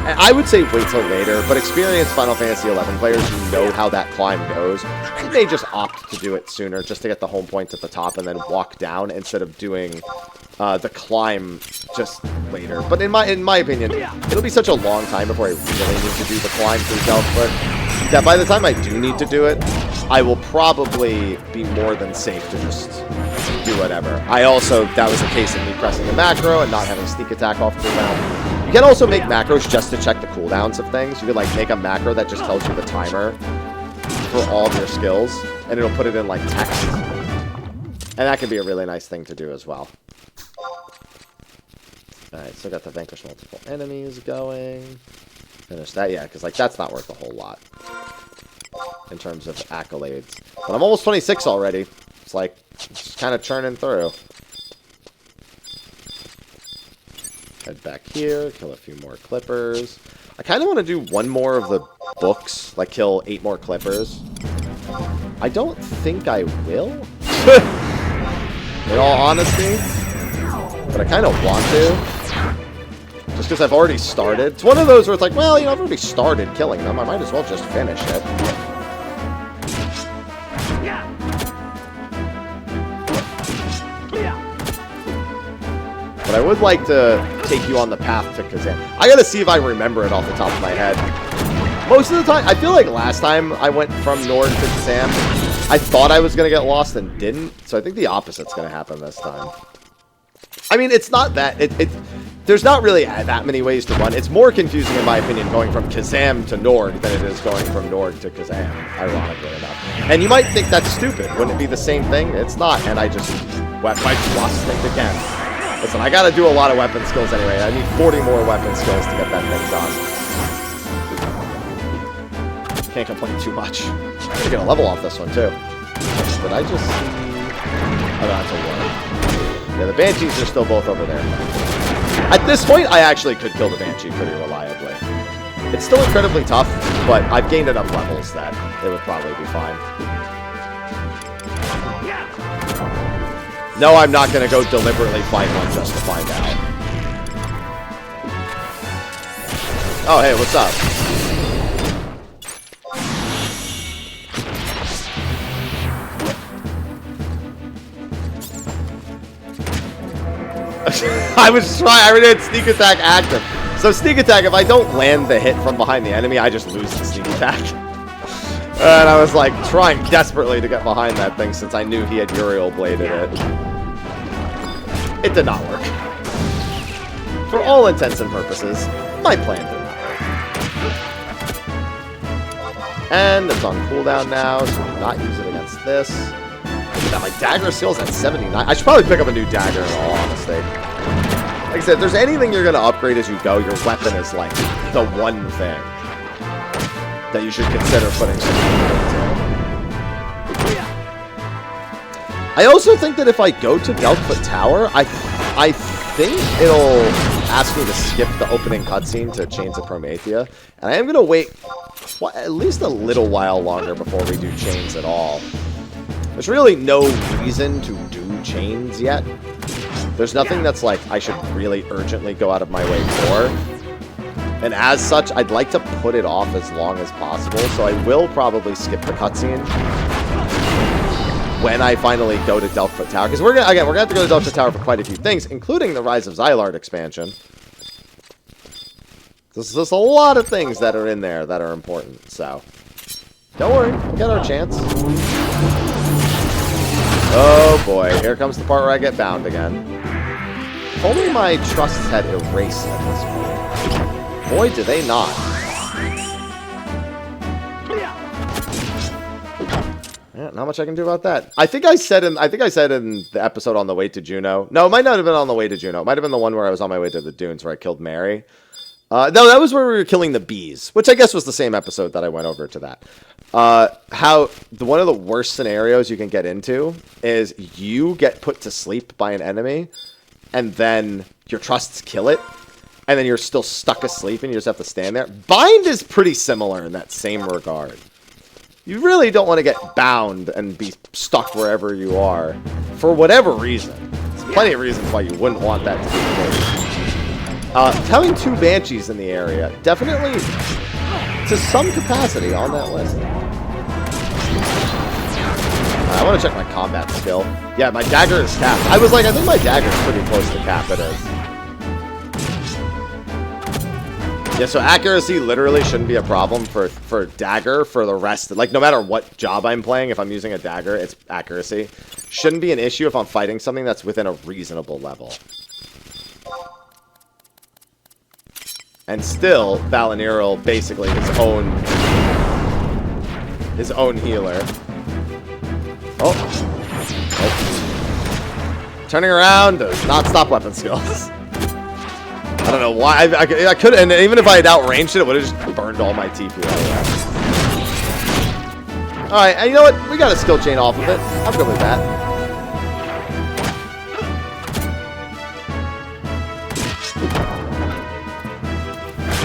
And I would say wait till later, but experienced Final Fantasy XI players who know how that climb goes, they just opt to do it sooner just to get the home points at the top and then walk down instead of doing the climb just later. But in my opinion, it'll be such a long time before I really need to do the climb through Delkfoot that by the time I do need to do it, I will probably be more than safe to just do whatever. That was the case of me pressing a macro and not having sneak attack off cooldown. You can also make macros just to check the cooldowns of things. You could like make a macro that just tells you the timer for all of your skills, and it'll put it in like text. And that can be a really nice thing to do as well. Alright, so got the vanquish multiple enemies going. Finish that, yeah, because like that's not worth a whole lot in terms of accolades. But I'm almost 26 already. It's like, just kind of churning through. Head back here, kill a few more clippers. I kind of want to do one more of the books, like kill 8 more clippers. I don't think I will, in all honesty, but I kind of want to. Just because I've already started. It's one of those where it's like, well, you know, I've already started killing them. I might as well just finish it. But I would like to take you on the path to Kazam. I gotta see if I remember it off the top of my head. Most of the time, I feel like last time I went from Nord to Kazam, I thought I was gonna get lost and didn't. So I think the opposite's gonna happen this time. I mean, it's not that... There's not really that many ways to run. It's more confusing, in my opinion, going from Kazam to Nord than it is going from Nord to Kazam, ironically enough. And you might think that's stupid. Wouldn't it be the same thing? It's not, and I just wet my cross-stick again. Listen, I gotta do a lot of weapon skills anyway. I need 40 more weapon skills to get that thing done. Can't complain too much. I'm gonna get a level off this one, too. Did I just see... Oh, that's a one. Yeah, the Banshees are still both over there. At this point, I actually could kill the Banshee pretty reliably. It's still incredibly tough, but I've gained enough levels that it would probably be fine. No, I'm not going to go deliberately fight one just to find out. Oh, hey, what's up? I was trying. I already had sneak attack active. So sneak attack, if I don't land the hit from behind the enemy, I just lose the sneak attack. And I was like trying desperately to get behind that thing since I knew he had Uriel bladed it. It did not work. For all intents and purposes, my plan did not work. And it's on cooldown now, so do not use it against this. That, like, dagger skills at 79. I should probably pick up a new dagger in all honesty. Like I said, if there's anything you're going to upgrade as you go, your weapon is, like, the one thing that you should consider putting some into. I also think that if I go to Delkfoot Tower, I think it'll ask me to skip the opening cutscene to Chains of Promethea. And I am going to wait at least a little while longer before we do Chains at all. There's really no reason to do Chains yet. There's nothing that's like I should really urgently go out of my way for. And as such, I'd like to put it off as long as possible, so I will probably skip the cutscene when I finally go to Delkfoot Tower. Because we're gonna have to go to Delkfoot Tower for quite a few things, including the Rise of Xylard expansion. There's a lot of things that are in there that are important, so don't worry, we'll get our chance. Oh boy, here comes the part where I get bound again. If only my trusts had erased at this point. Boy, do they not. Yeah, not much I can do about that. I think I said in the episode on the way to Juneau. No, it might not have been on the way to Juneau. It might have been the one where I was on my way to the dunes where I killed Mary. No, that was where we were killing the bees, which I guess was the same episode that I went over to that. One of the worst scenarios you can get into is you get put to sleep by an enemy, and then your trusts kill it, and then you're still stuck asleep and you just have to stand there. Bind is pretty similar in that same regard. You really don't want to get bound and be stuck wherever you are for whatever reason. There's plenty of reasons why you wouldn't want that to be the case. Having 2 Banshees in the area, definitely to some capacity on that list. I want to check my combat skill. Yeah, my dagger is capped. I was like, I think my dagger is pretty close to cap. It is. Yeah, so accuracy literally shouldn't be a problem for dagger for the rest. Like, no matter what job I'm playing, if I'm using a dagger, it's accuracy. Shouldn't be an issue if I'm fighting something that's within a reasonable level. And still, Valiniril basically his own healer. Oh. Turning around does not stop weapon skills. I don't know why. I could, and even if I had outranged it, it would have just burned all my TP anyway. Alright, and you know what? We got a skill chain off of it. I'm good with that.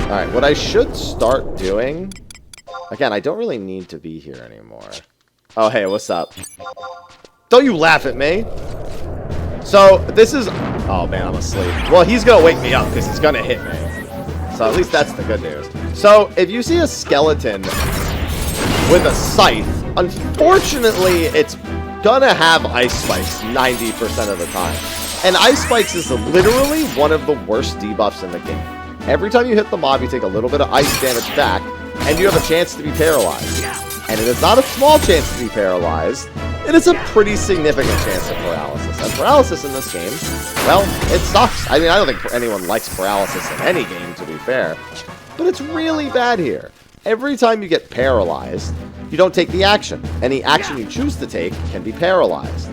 Alright, what I should start doing... Again, I don't really need to be here anymore. Oh, hey, what's up? Don't you laugh at me! So, this is... Oh, man, I'm asleep. Well, he's going to wake me up because he's going to hit me. So, at least that's the good news. So, if you see a skeleton with a scythe, unfortunately, it's going to have ice spikes 90% of the time. And ice spikes is literally one of the worst debuffs in the game. Every time you hit the mob, you take a little bit of ice damage back, and you have a chance to be paralyzed. And it is not a small chance to be paralyzed. It is a pretty significant chance of paralysis. And paralysis in this game, well, it sucks. I mean, I don't think anyone likes paralysis in any game, to be fair. But it's really bad here. Every time you get paralyzed, you don't take the action. Any action you choose to take can be paralyzed.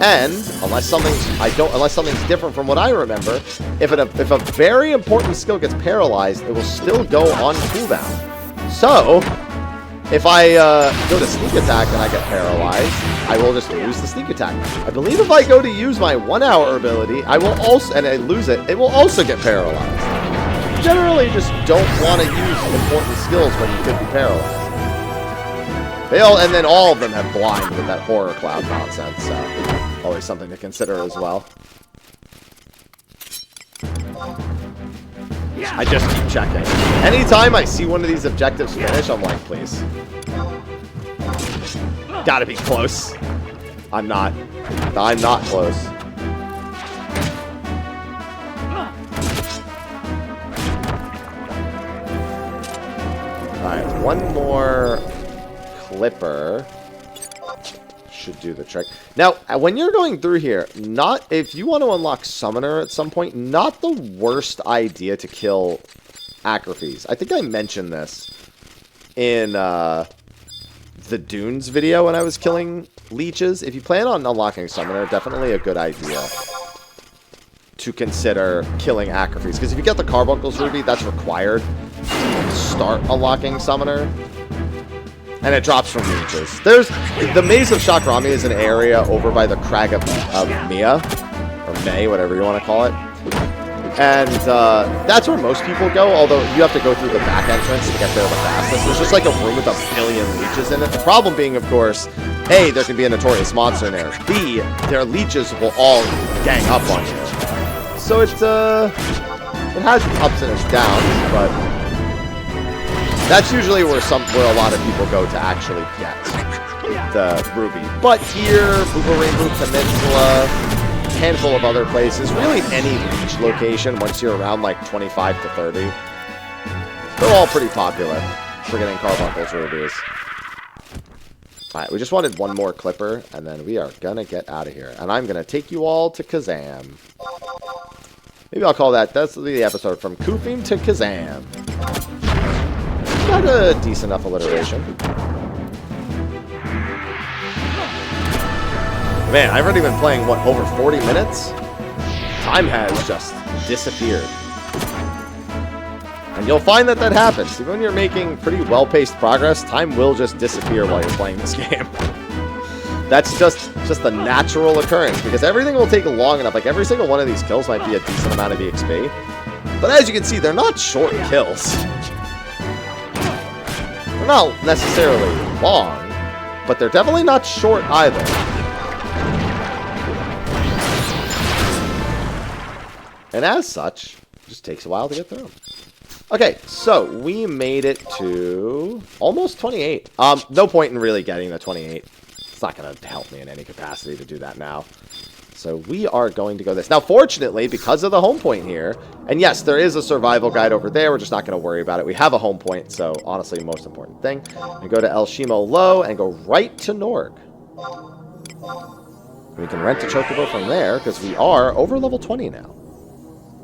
And unless something's different from what I remember, if a very important skill gets paralyzed, it will still go on cooldown. So, if I go to sneak attack and I get paralyzed, I will just use the sneak attack. I believe if I go to use my 1-hour ability, I lose it, it will also get paralyzed. You generally just don't want to use important skills when you could be paralyzed. And then all of them have blind with that horror cloud nonsense, so always something to consider as well. I just keep checking. Anytime I see one of these objectives finish, I'm like, please. Gotta be close. I'm not close. Alright, one more clipper should do the trick. Now, when you're going through here, if you want to unlock Summoner at some point, not the worst idea to kill Acrophes. I think I mentioned this in the Dunes video when I was killing leeches. If you plan on unlocking Summoner, definitely a good idea to consider killing Acrophes. Because if you get the Carbuncle's Ruby, that's required to start unlocking Summoner. And it drops from leeches. The Maze of Shakrami is an area over by the Crag of Mia, or May, whatever you want to call it. And that's where most people go, although you have to go through the back entrance to get there the fastest. There's just like a room with a billion leeches in it. The problem being, of course, A, there can be a notorious monster in there. B, their leeches will all gang up on you. So it has its ups and its downs, but that's usually where a lot of people go to actually get the ruby. But here, Rainbow Peninsula, a handful of other places, really any leech location once you're around like 25 to 30, they're all pretty popular for getting Carbuncle's rubies. Alright, we just wanted one more clipper, and then we are gonna get out of here. And I'm gonna take you all to Kazam. Maybe I'll call that's the episode from Qufim to Kazam. Got a decent enough alliteration. Man, I've already been playing, what, over 40 minutes? Time has just disappeared. And you'll find that that happens. Even when you're making pretty well-paced progress, time will just disappear while you're playing this game. That's just a natural occurrence, because everything will take long enough. Like, every single one of these kills might be a decent amount of EXP. But as you can see, they're not short kills. They're not necessarily long, but they're definitely not short either. And as such, it just takes a while to get through them. Okay, so we made it to almost 28. No point in really getting the 28. It's not going to help me in any capacity to do that now. So we are going to go this. Now, fortunately, because of the home point here, and yes, there is a survival guide over there. We're just not going to worry about it. We have a home point, so honestly, most important thing. We go to El Shimo Low and go right to Norg. We can rent a Chocobo from there because we are over level 20 now.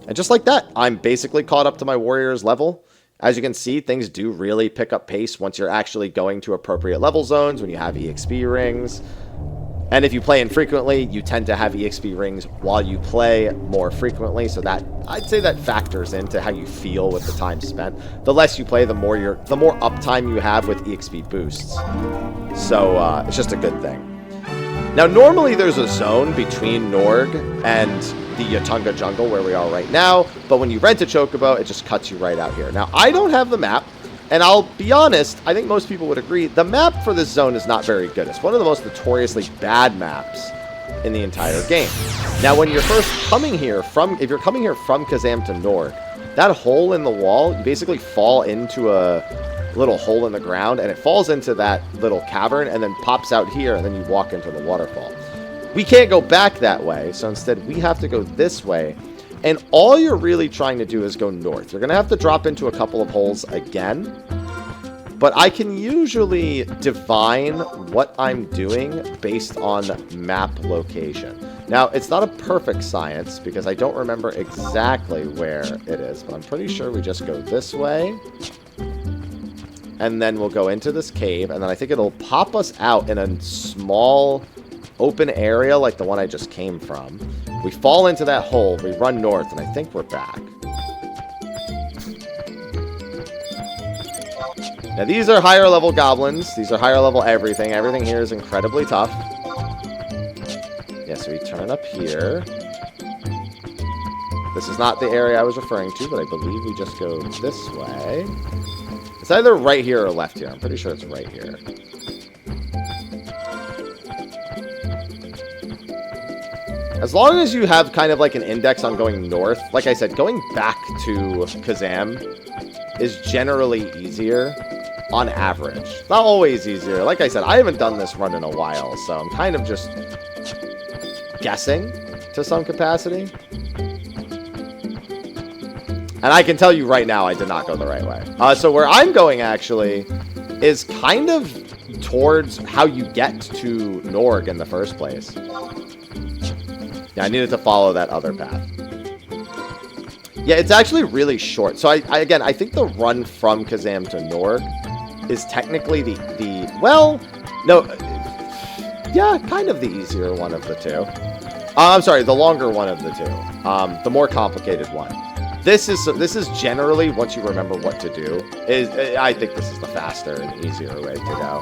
And just like that, I'm basically caught up to my warrior's level. As you can see, things do really pick up pace once you're actually going to appropriate level zones, when you have EXP rings. And if you play infrequently, you tend to have EXP rings while you play more frequently. So that, I'd say that factors into how you feel with the time spent. The less you play, the more uptime you have with EXP boosts. So it's just a good thing. Now, normally there's a zone between Norg and the Yatunga jungle where we are right now, but when you rent a Chocobo, it just cuts you right out here. Now, I don't have the map, and I'll be honest, I think most people would agree, the map for this zone is not very good. It's one of the most notoriously bad maps in the entire game. Now, when you're first coming here if you're coming here from Kazam to Norg, that hole in the wall, you basically fall into a little hole in the ground, and it falls into that little cavern and then pops out here, and then you walk into the waterfall. We can't go back that way, so instead we have to go this way, and all you're really trying to do is go north. You're going to have to drop into a couple of holes again, but I can usually divine what I'm doing based on map location. Now, it's not a perfect science because I don't remember exactly where it is, but I'm pretty sure we just go this way. And then we'll go into this cave, and then I think it'll pop us out in a small open area like the one I just came from. We fall into that hole, we run north, and I think we're back. Now, these are higher level goblins. These are higher level everything. Everything here is incredibly tough. Yeah, so we turn up here. This is not the area I was referring to, but I believe we just go this way. It's either right here or left here. I'm pretty sure it's right here. As long as you have kind of like an index on going north, like I said, going back to Kazam is generally easier on average. Not always easier. Like I said, I haven't done this run in a while, so I'm kind of just guessing to some capacity. And I can tell you right now, I did not go the right way. So where I'm going, actually, is kind of towards how you get to Norg in the first place. Yeah, I needed to follow that other path. Yeah, it's actually really short. So, again, I think the run from Kazam to Norg is technically well, no, yeah, kind of the easier one of the two. I'm sorry, the longer one of the two. The more complicated one. This is generally, once you remember what to do, I think this is the faster and easier way to go.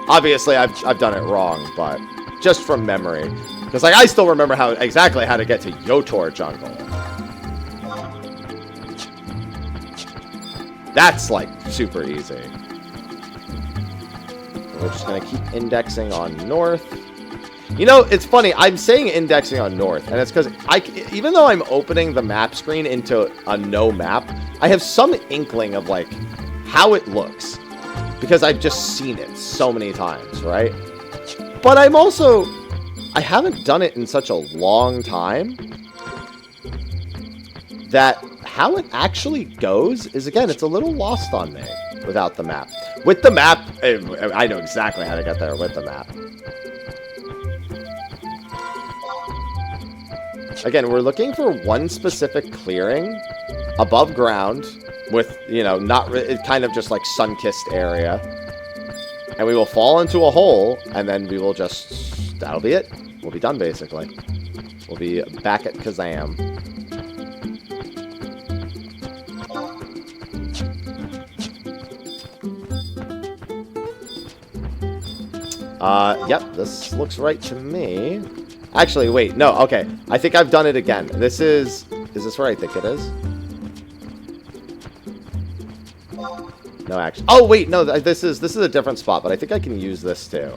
Obviously, I've done it wrong, but just from memory. Because like I still remember exactly how to get to Yotor Jungle. That's like super easy. We're just going to keep indexing on north. You know, it's funny. I'm saying indexing on north, and it's because even though I'm opening the map screen into a no map, I have some inkling of like how it looks because I've just seen it so many times, right? But I haven't done it in such a long time that how it actually goes is, again, it's a little lost on me without the map. With the map, I know exactly how to get there with the map. Again, we're looking for one specific clearing above ground with, you know, kind of just like sun-kissed area. And we will fall into a hole, and then we will just that'll be it. We'll be done, basically. We'll be back at Kazam. Yep, this looks right to me. Actually, wait, no, okay. I think I've done it again. This is this where I think it is? No, actually. Oh, wait, no, this is a different spot, but I think I can use this too.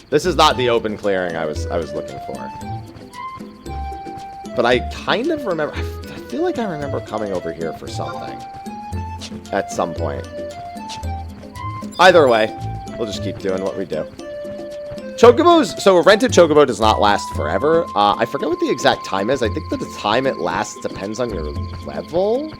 This is not the open clearing I was looking for. But I kind of remember, I feel like I remember coming over here for something at some point. Either way, we'll just keep doing what we do. Chocobos, so a rented chocobo does not last forever. I forget what the exact time is. I think that the time it lasts depends on your level.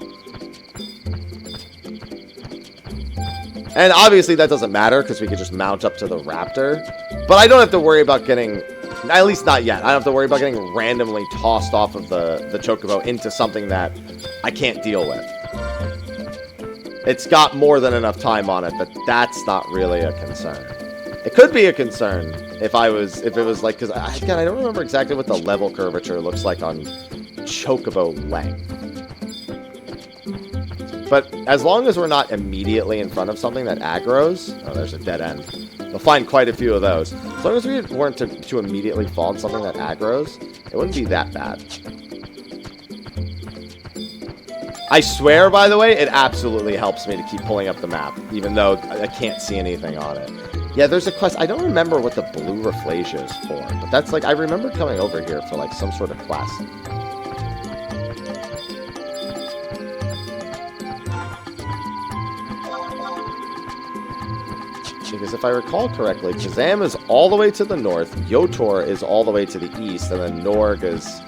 And obviously that doesn't matter because we could just mount up to the raptor. But I don't have to worry about getting, at least not yet, I don't have to worry about getting randomly tossed off of the chocobo into something that I can't deal with. It's got more than enough time on it that that's not really a concern. It could be a concern if it was like, because again, I don't remember exactly what the level curvature looks like on chocobo length. But as long as we're not immediately in front of something that aggroes, oh, there's a dead end. You'll find quite a few of those. As long as we weren't to immediately fall on something that aggroes, it wouldn't be that bad. I swear, by the way, it absolutely helps me to keep pulling up the map, even though I can't see anything on it. Yeah, there's a quest. I don't remember what the blue Rafflesia is for, but that's like, I remember coming over here for like some sort of quest. Because if I recall correctly, Kazam is all the way to the north, Yotor is all the way to the east, and then Norg is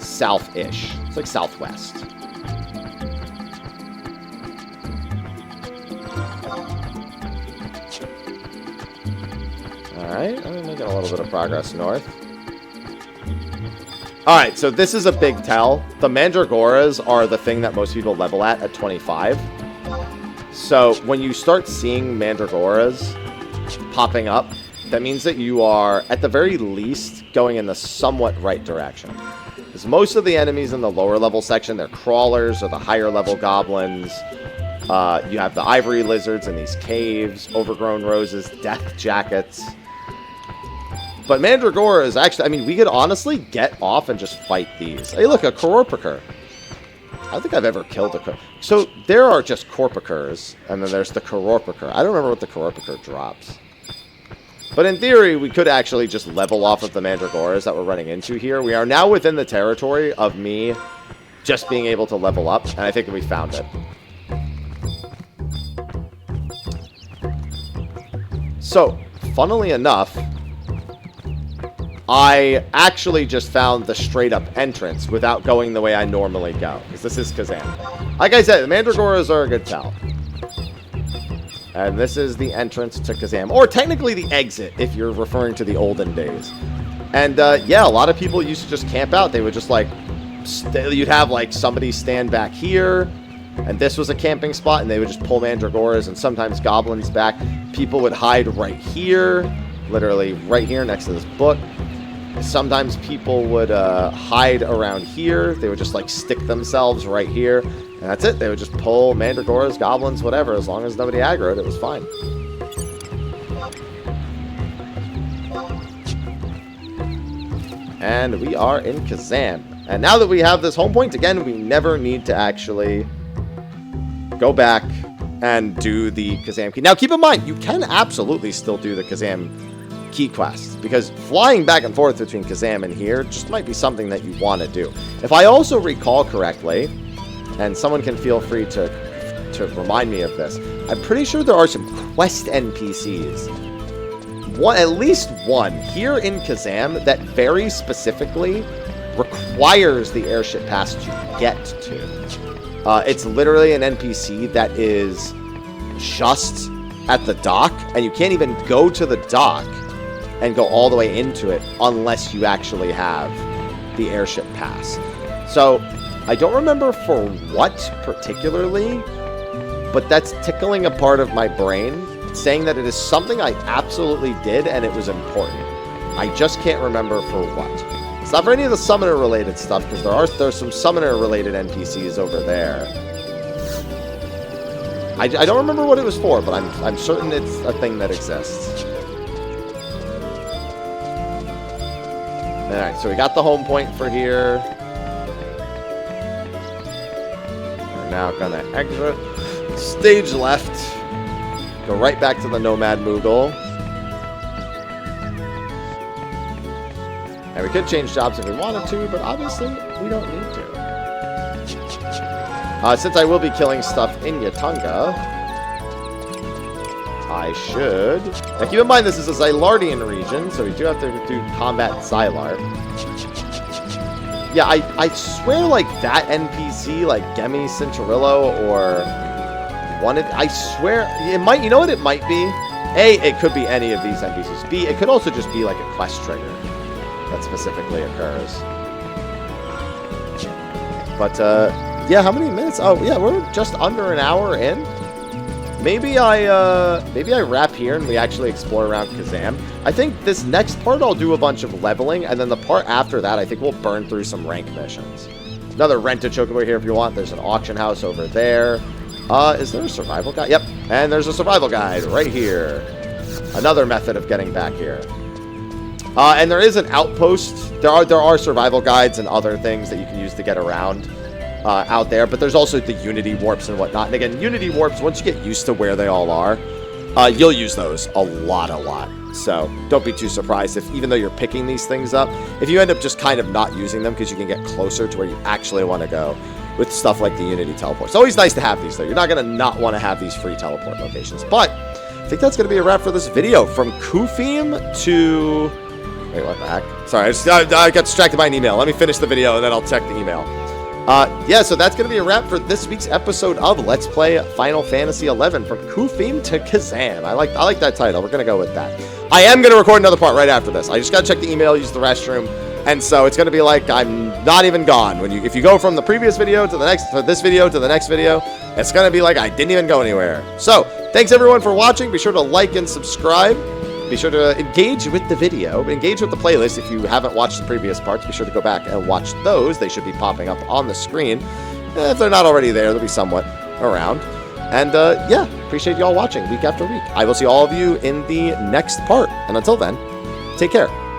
south-ish. It's like southwest. Alright, I'm making a little bit of progress north. Alright, so this is a big tell. The Mandragoras are the thing that most people level at 25. So when you start seeing Mandragoras popping up, that means that you are, at the very least, going in the somewhat right direction. Because most of the enemies in the lower level section, they're crawlers or the higher level goblins. You have the ivory lizards in these caves, overgrown roses, death jackets. But Mandragora is actually, I mean, we could honestly get off and just fight these. Hey, look, a Kororpikor. I don't think I've ever killed a Kororpikor. So there are just Korpikors, and then there's the Kororpikor. I don't remember what the Kororpikor drops. But in theory, we could actually just level off of the Mandragoras that we're running into here. We are now within the territory of me just being able to level up, and I think we found it. So, funnily enough, I actually just found the straight-up entrance without going the way I normally go, because this is Kazam. Like I said, the Mandragoras are a good tell. And this is the entrance to Kazam, or technically the exit, if you're referring to the olden days. And, yeah, a lot of people used to just camp out. They would just, like, you'd have, like, somebody stand back here, and this was a camping spot, and they would just pull Mandragoras and sometimes goblins back. People would hide right here, literally right here next to this book. Sometimes people would hide around here. They would just, like, stick themselves right here. And that's it. They would just pull Mandragoras, goblins, whatever. As long as nobody aggroed, it was fine. And we are in Kazam. And now that we have this home point, again, we never need to actually go back and do the Kazam key. Now, keep in mind, you can absolutely still do the Kazam key quest, because flying back and forth between Kazam and here just might be something that you want to do. If I also recall correctly, and someone can feel free to remind me of this, I'm pretty sure there are some quest NPCs. At least one here in Kazam that very specifically requires the airship pass to get to. It's literally an NPC that is just at the dock, and you can't even go to the dock and go all the way into it unless you actually have the airship pass. So I don't remember for what particularly, but that's tickling a part of my brain, saying that it is something I absolutely did and it was important. I just can't remember for what. It's not for any of the summoner-related stuff, because there's some summoner-related NPCs over there. I don't remember what it was for, but I'm certain it's a thing that exists. Alright, so we got the home point for here. We're now gonna exit. Stage left. Go right back to the Nomad Moogle. And we could change jobs if we wanted to, but obviously we don't need to. Since I will be killing stuff in Yatunga, I should... Now keep in mind this is a Xylardian region, so we do have to do combat Xylar. Yeah, I swear like that NPC, like Gemi Cinturillo or I swear, it might, you know what it might be? A, it could be any of these NPCs. B, it could also just be like a quest trigger that specifically occurs. But, yeah, how many minutes? Oh, yeah, we're just under an hour in. Maybe I wrap here and we actually explore around Kazam. I think this next part I'll do a bunch of leveling, and then the part after that I think we'll burn through some rank missions. Another rent-a-chocobo here if you want. There's an auction house over there. Is there a survival guide? Yep, and there's a survival guide right here. Another method of getting back here. And there is an outpost. There are survival guides and other things that you can use to get around out there, but there's also the Unity warps and whatnot. And again, Unity warps, once you get used to where they all are, you'll use those a lot. So don't be too surprised if, even though you're picking these things up, if you end up just kind of not using them because you can get closer to where you actually want to go with stuff like the Unity teleport. It's always nice to have these, though. You're not going to not want to have these free teleport locations. But I think that's going to be a wrap for this video. From Qufim to... Wait, what the heck? Sorry, I got distracted by an email. Let me finish the video, and then I'll check the email. Yeah, so that's going to be a wrap for this week's episode of Let's Play Final Fantasy XI, from Qufim to Kazam. I like that title. We're going to go with that. I am going to record another part right after this. I just got to check the email, use the restroom, and so it's going to be like I'm not even gone. If you go from the previous video to the next, to this video to the next video, it's going to be like I didn't even go anywhere. So, thanks everyone for watching. Be sure to like and subscribe. Be sure to engage with the video, engage with the playlist. If you haven't watched the previous parts, be sure to go back and watch those. They should be popping up on the screen. If they're not already there, they'll be somewhat around. And yeah, appreciate y'all watching week after week. I will see all of you in the next part. And until then, take care.